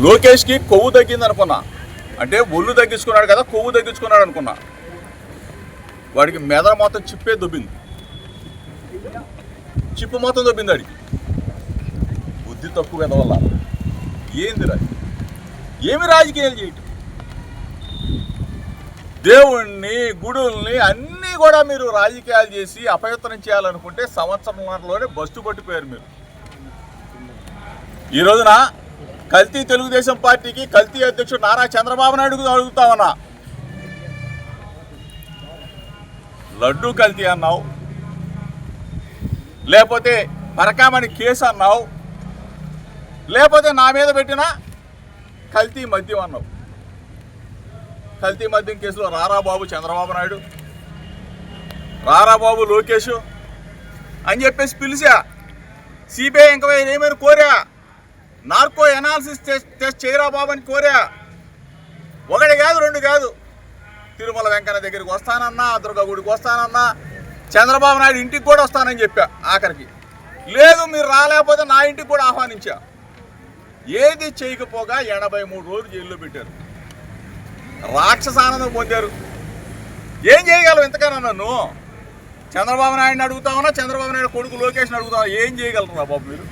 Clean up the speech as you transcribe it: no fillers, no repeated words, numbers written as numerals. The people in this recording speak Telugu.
లోకేష్కి కొవ్వు తగ్గింది అనుకున్నా, అంటే ఒళ్ళు తగ్గించుకున్నాడు కదా, కొవ్వు తగ్గించుకున్నాడు అనుకున్నా. వాడికి మెదడు మొత్తం చిప్పే దొబ్బింది, చిప్పు మొత్తం దొబ్బింది వాడికి. బుద్ధి తక్కువ కదా వల్ల ఏంది ఏమి రాజకీయాలు చేయటం? దేవుణ్ణి, గుడుల్ని అన్నీ కూడా మీరు రాజకీయాలు చేసి అపవిత్రం చేయాలనుకుంటే సంవత్సరంలోనే బస్సు పట్టిపోయారు మీరు. ఈ రోజున కల్తీ తెలుగుదేశం పార్టీకి కల్తీ అధ్యక్షుడు నారా చంద్రబాబు నాయుడు అడుగుతా ఉన్నా, లడ్డూ కల్తీ అన్నావు, లేకపోతే పరకామణి కేసు అన్నావు, లేకపోతే నా మీద పెట్టిన కల్తీ మద్యం అన్నావు. కల్తీ మద్యం కేసులో రారాబాబు చంద్రబాబు నాయుడు, రారాబాబు లోకేష్ అని చెప్పేసి పిలిచా. సిబిఐ ఎంక్వైరీ ఏమైనా కోరా, నార్కో ఎనాలిసిస్ టెస్ట్ చేయరా బాబు అని కోరా. ఒకటి కాదు, రెండు కాదు. తిరుమల వెంకన్న దగ్గరికి వస్తానన్నా, దుర్గా గుడికి వస్తానన్నా, చంద్రబాబు నాయుడు ఇంటికి కూడా వస్తానని చెప్పా. ఆఖరికి లేదు మీరు రాలేకపోతే నా ఇంటికి కూడా ఆహ్వానించా. ఏది చేయకపోగా 83 రోజులు జైల్లో పెట్టారు. రాక్షసానందం పొందారు. ఏం చేయగలవు ఇంతకన్నా? నన్ను చంద్రబాబు నాయుడిని అడుగుతా ఉన్నా, చంద్రబాబు నాయుడు కొడుకు లోకేష్ని అడుగుతా, ఏం చేయగలరు రా బాబు మీరు?